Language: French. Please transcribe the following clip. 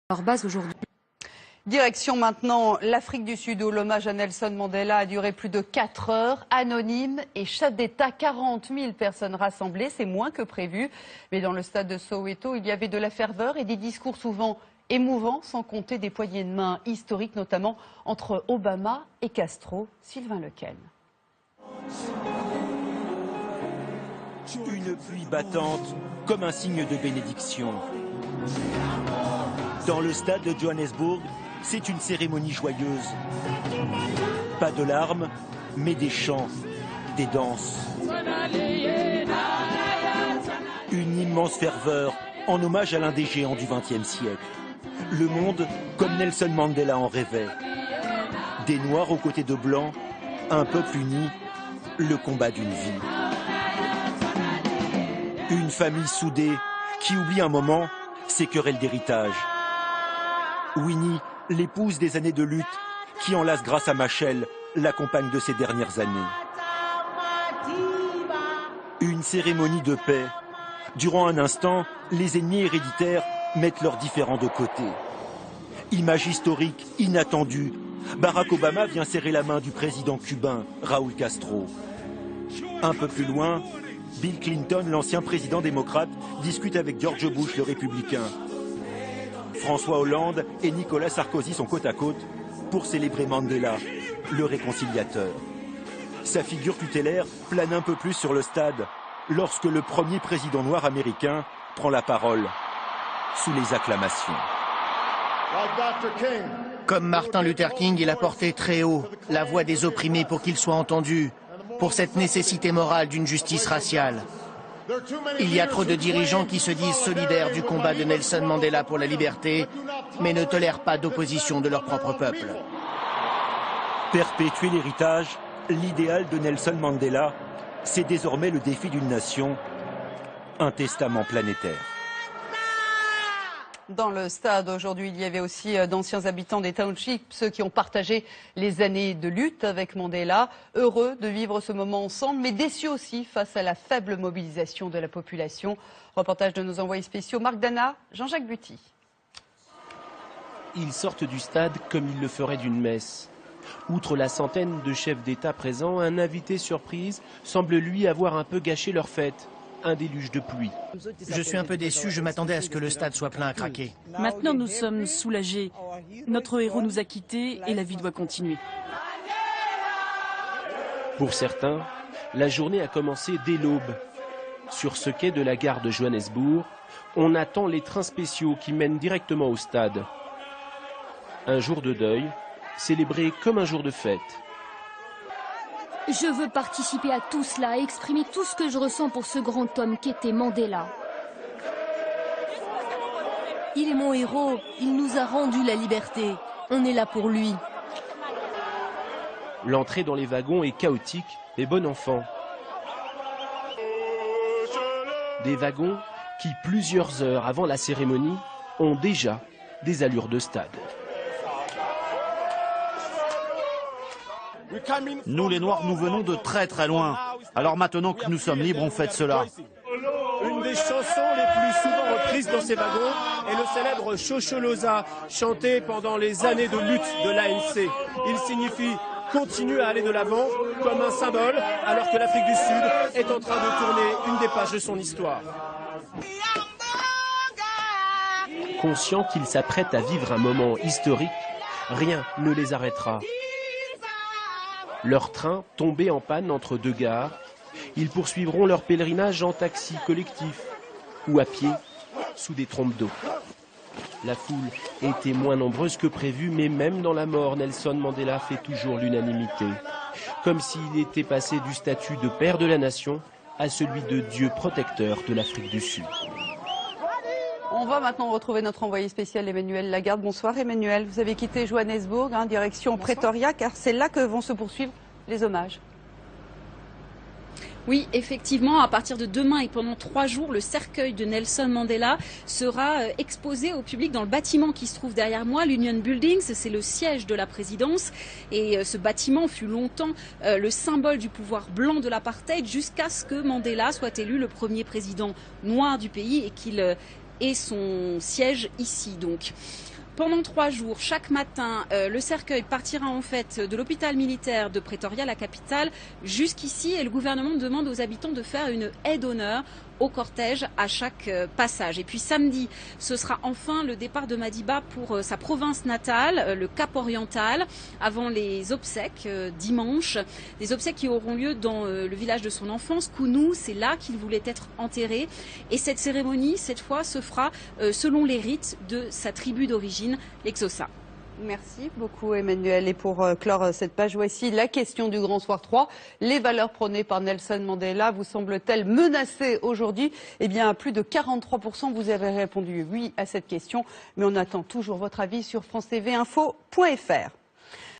Leur base aujourd'hui. Direction maintenant l'Afrique du Sud où l'hommage à Nelson Mandela a duré plus de 4 heures. Anonyme et chef d'État, 40 000 personnes rassemblées, c'est moins que prévu. Mais dans le stade de Soweto, il y avait de la ferveur et des discours souvent émouvants, sans compter des poignées de main historiques, notamment entre Obama et Castro. Sylvain Lequel. Une pluie battante comme un signe de bénédiction. Dans le stade de Johannesburg, c'est une cérémonie joyeuse. Pas de larmes, mais des chants, des danses. Une immense ferveur en hommage à l'un des géants du XXe siècle. Le monde comme Nelson Mandela en rêvait. Des Noirs aux côtés de Blancs, un peuple uni, le combat d'une vie. Une famille soudée qui oublie un moment ses querelles d'héritage. Winnie, l'épouse des années de lutte, qui enlace grâce à Machel, la compagne de ces dernières années. Une cérémonie de paix. Durant un instant, les ennemis héréditaires mettent leurs différends de côté. Image historique, inattendue. Barack Obama vient serrer la main du président cubain, Raúl Castro. Un peu plus loin, Bill Clinton, l'ancien président démocrate, discute avec George Bush, le républicain. François Hollande et Nicolas Sarkozy sont côte à côte pour célébrer Mandela, le réconciliateur. Sa figure tutélaire plane un peu plus sur le stade lorsque le premier président noir américain prend la parole sous les acclamations. Comme Martin Luther King, il a porté très haut la voix des opprimés pour qu'ils soient entendus, pour cette nécessité morale d'une justice raciale. Il y a trop de dirigeants qui se disent solidaires du combat de Nelson Mandela pour la liberté, mais ne tolèrent pas d'opposition de leur propre peuple. Perpétuer l'héritage, l'idéal de Nelson Mandela, c'est désormais le défi d'une nation, un testament planétaire. Dans le stade aujourd'hui, il y avait aussi d'anciens habitants des townships, ceux qui ont partagé les années de lutte avec Mandela, heureux de vivre ce moment ensemble, mais déçus aussi face à la faible mobilisation de la population. Reportage de nos envoyés spéciaux Marc Dana, Jean-Jacques Buty. Ils sortent du stade comme ils le feraient d'une messe. Outre la centaine de chefs d'État présents, un invité surprise semble lui avoir un peu gâché leur fête. Un déluge de pluie. Je suis un peu déçu, je m'attendais à ce que le stade soit plein à craquer. Maintenant nous sommes soulagés. Notre héros nous a quittés et la vie doit continuer. Pour certains, la journée a commencé dès l'aube. Sur ce quai de la gare de Johannesburg, on attend les trains spéciaux qui mènent directement au stade. Un jour de deuil, célébré comme un jour de fête. Je veux participer à tout cela et exprimer tout ce que je ressens pour ce grand homme qu'était Mandela. Il est mon héros, il nous a rendu la liberté. On est là pour lui. L'entrée dans les wagons est chaotique et bon enfant. Des wagons qui, plusieurs heures avant la cérémonie, ont déjà des allures de stade. Nous les Noirs, nous venons de très très loin. Alors maintenant que nous sommes libres, on fête cela. Une des chansons les plus souvent reprises dans ces wagons est le célèbre Shosholoza, chanté pendant les années de lutte de l'ANC. Il signifie « continue à aller de l'avant » comme un symbole, alors que l'Afrique du Sud est en train de tourner une des pages de son histoire. Conscients qu'ils s'apprêtent à vivre un moment historique, rien ne les arrêtera. Leur train tombé en panne entre deux gares, ils poursuivront leur pèlerinage en taxi collectif ou à pied sous des trompes d'eau. La foule était moins nombreuse que prévu, mais même dans la mort, Nelson Mandela fait toujours l'unanimité. Comme s'il était passé du statut de père de la nation à celui de Dieu protecteur de l'Afrique du Sud. On va maintenant retrouver notre envoyé spécial Emmanuel Lagarde. Bonsoir Emmanuel, vous avez quitté Johannesburg, direction Pretoria, car c'est là que vont se poursuivre les hommages. Oui, effectivement, à partir de demain et pendant 3 jours, le cercueil de Nelson Mandela sera exposé au public dans le bâtiment qui se trouve derrière moi, l'Union Buildings. C'est le siège de la présidence. Et ce bâtiment fut longtemps le symbole du pouvoir blanc de l'apartheid jusqu'à ce que Mandela soit élu le premier président noir du pays et qu'il et son siège ici donc. Pendant 3 jours, chaque matin, le cercueil partira en fait de l'hôpital militaire de Pretoria, la capitale, jusqu'ici, et le gouvernement demande aux habitants de faire une aide d'honneur au cortège à chaque passage. Et puis samedi, ce sera enfin le départ de Madiba pour sa province natale, le Cap Oriental, avant les obsèques dimanche. Des obsèques qui auront lieu dans le village de son enfance, Kounou, c'est là qu'il voulait être enterré. Et cette cérémonie, cette fois, se fera selon les rites de sa tribu d'origine, les Xhosa. Merci beaucoup Emmanuel. Et pour clore cette page, voici la question du Grand Soir 3. Les valeurs prônées par Nelson Mandela vous semblent-elles menacées aujourd'hui? Eh bien, à plus de 43%, vous avez répondu oui à cette question. Mais on attend toujours votre avis sur francetvinfo.fr.